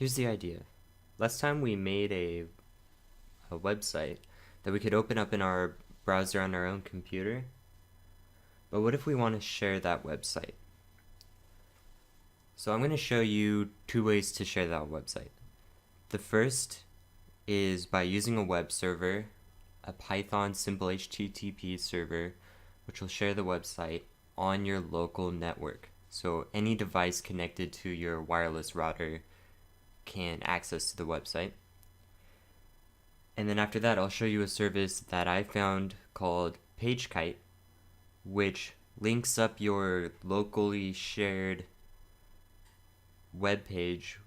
Here's the idea. Last time we made a website that we could open up in our browser on our own computer. But what if we want to share that website? So I'm going to show you two ways to share that website. The first is by using a web server, a Python simple HTTP server, which will share the website on your local network. So any device connected to your wireless router can access to the website. And then after that, I'll show you a service that I found called PageKite, which links up your locally shared web page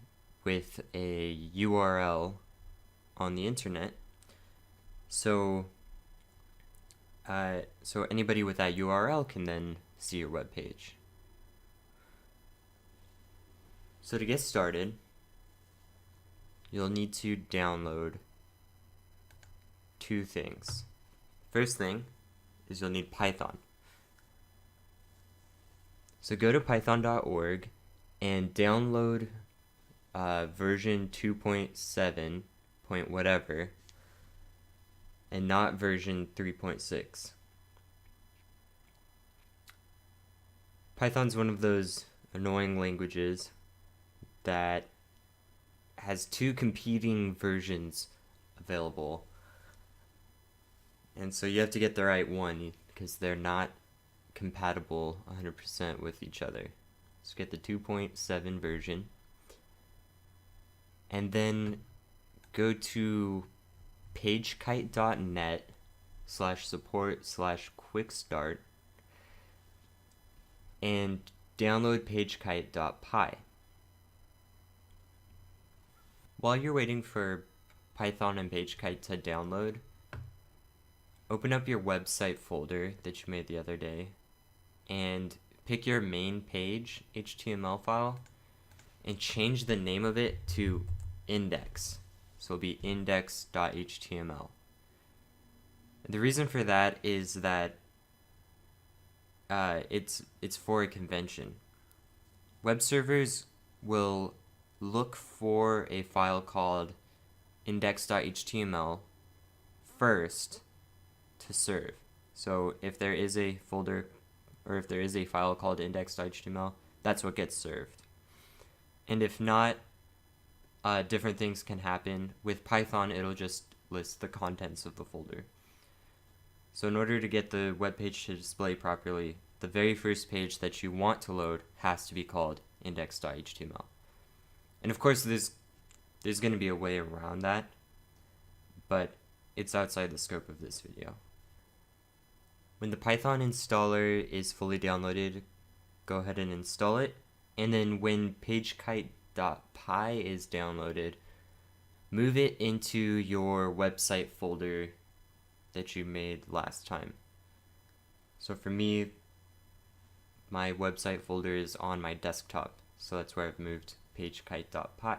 with a URL on the internet. So anybody with that URL can then see your web page. So to get started, you'll need to download two things. First thing is you'll need Python. So go to python.org and download version 2.7 point whatever and not version 3.6. Python's one of those annoying languages that has two competing versions available. And so you have to get the right one because they're not compatible 100% with each other. So get the 2.7 version. And then go to pagekite.net/support/quickstart and download pagekite.py. While you're waiting for Python and PageKite to download, open up your website folder that you made the other day and pick your main page HTML file and change the name of it to index. So it'll be index.html. The reason for that is that it's for a convention. Web servers will look for a file called index.html first to serve. So if there is a folder or if there is a file called index.html, that's what gets served. And if not, different things can happen. With Python, it'll just list the contents of the folder. So in order to get the web page to display properly, the very first page that you want to load has to be called index.html. And of course, there's going to be a way around that, but it's outside the scope of this video. When the Python installer is fully downloaded, go ahead and install it. And then when pagekite.py is downloaded, move it into your website folder that you made last time. So for me, my website folder is on my desktop, so that's where I've moved pagekite.py.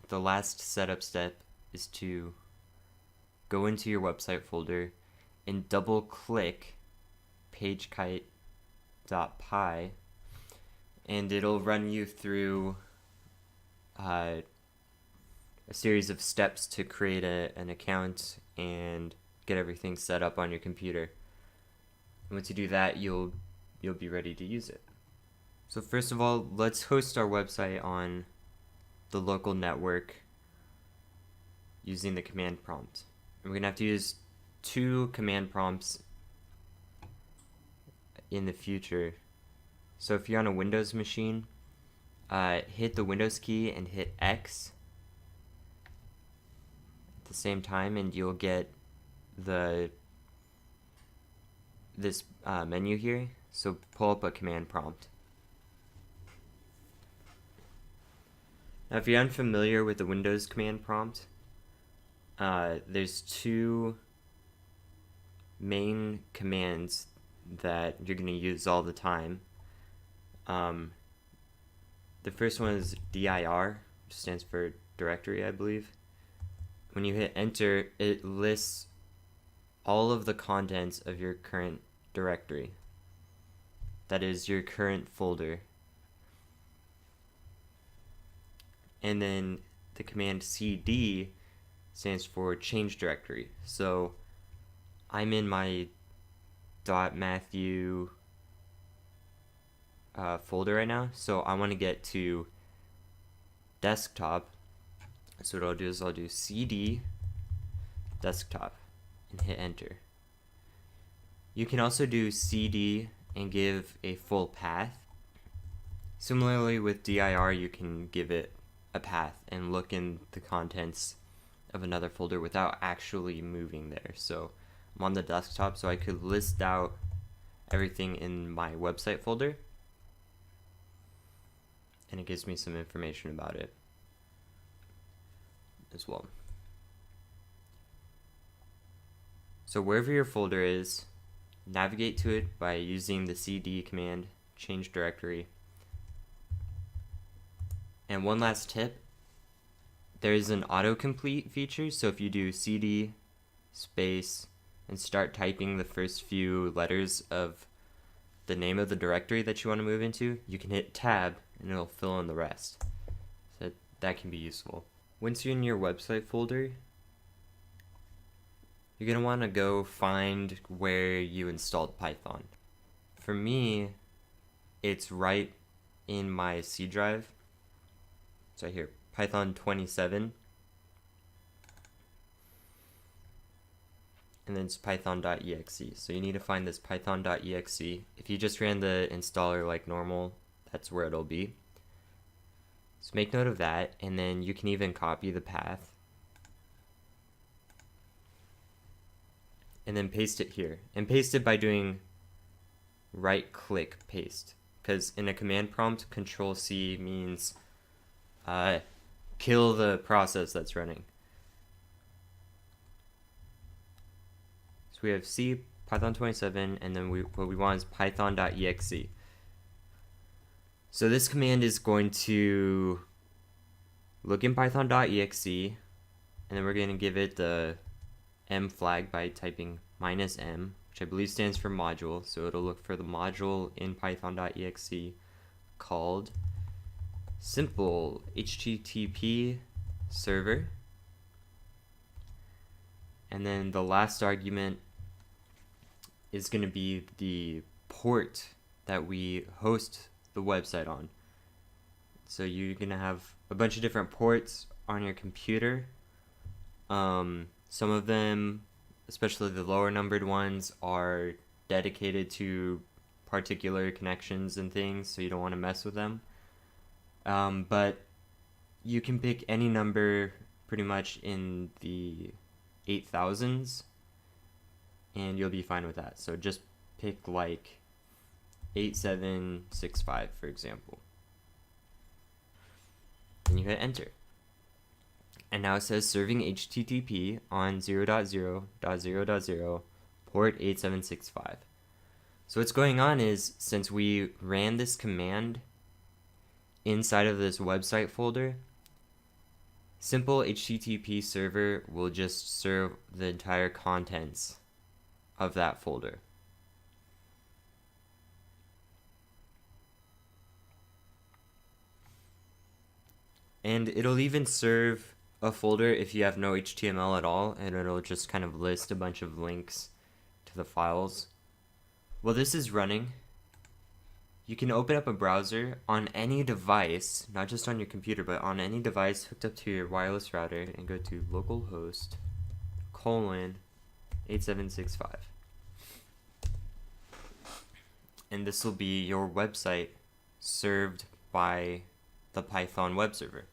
The last setup step is to go into your website folder and double click pagekite.py, and it'll run you through a series of steps to create an account and get everything set up on your computer. And once you do that, you'll be ready to use it. So first of all, let's host our website on the local network using the command prompt. And we're gonna have to use two command prompts in the future. So if you're on a Windows machine, hit the Windows key and hit X at the same time, and you'll get this menu here. So pull up a command prompt. Now if you're unfamiliar with the Windows command prompt, there's two main commands that you're going to use all the time. The first one is dir, which stands for directory, I believe. When you hit enter, it lists all of the contents of your current directory. That is your current folder. and then the command cd stands for change directory. So I'm in my .matthew folder right now, so I want to get to desktop. So what I'll do is I'll do cd desktop and hit enter. You can also do cd and give a full path. Similarly with dir, you can give it a path and look in the contents of another folder without actually moving there. So I'm on the desktop, so I could list out everything in my website folder, and it gives me some information about it as well. So wherever your folder is, navigate to it by using the cd command, change directory. And one last tip, there is an autocomplete feature, so if you do cd space and start typing the first few letters of the name of the directory that you want to move into, you can hit tab and it'll fill in the rest. So that can be useful. Once you're in your website folder, you're going to want to go find where you installed Python. For me, it's right in my C drive. So here, Python 27. And then it's python.exe. So you need to find this python.exe. If you just ran the installer like normal, that's where it'll be. So make note of that, and then you can even copy the path and then paste it here. And paste it by doing right click paste, because in a command prompt, Control C means kill the process that's running. So we have C, Python 27, and then what we want is python.exe. So this command is going to look in python.exe, and then we're going to give it the M flag by typing -m, which I believe stands for module. So it'll look for the module in python.exe called simple HTTP server. And then the last argument is going to be the port that we host the website on. So you're going to have a bunch of different ports on your computer. Some of them, especially the lower numbered ones, are dedicated to particular connections and things, so you don't want to mess with them. But you can pick any number pretty much in the 8000s, and you'll be fine with that. So just pick like 8765, for example. Then you hit enter. And now it says serving HTTP on 0.0.0.0 port 8765. So what's going on is, since we ran this command inside of this website folder, simple HTTP server will just serve the entire contents of that folder. And it'll even serve a folder if you have no HTML at all, and it'll just kind of list a bunch of links to the files. While this is running, you can open up a browser on any device, not just on your computer, but on any device hooked up to your wireless router, and go to localhost :8765. And this will be your website served by the Python web server.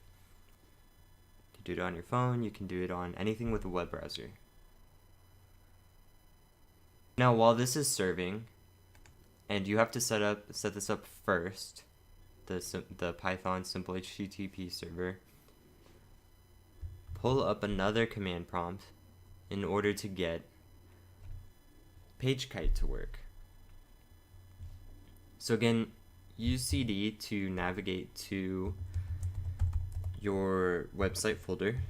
You can do it on your phone, you can do it on anything with a web browser. Now while this is serving, and you have to set this up first, the Python simple HTTP server, pull up another command prompt in order to get PageKite to work. So again, use cd to navigate to your website folder.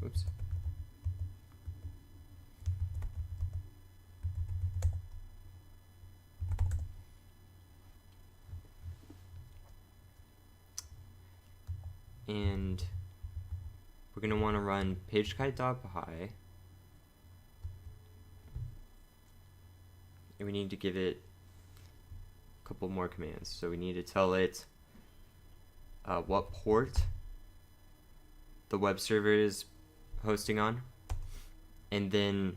Oops. and we're going to want to run pagekite.py, and we need to give it a couple more commands. So we need to tell it what port the web server is hosting on, and then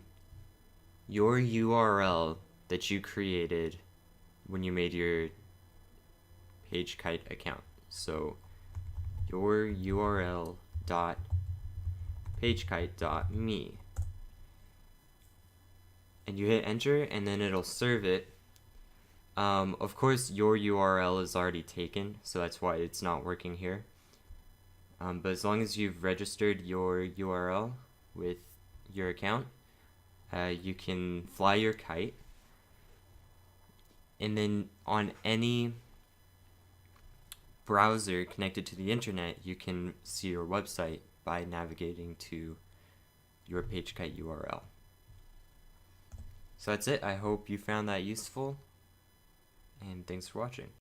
your URL that you created when you made your PageKite account. So your URL dot pagekite.me, and you hit enter, and then it'll serve it. Of course, your URL is already taken, so that's why it's not working here. But as long as you've registered your URL with your account, you can fly your kite, and then on any browser connected to the internet, you can see your website by navigating to your PageKite URL. So that's it. I hope you found that useful, and thanks for watching.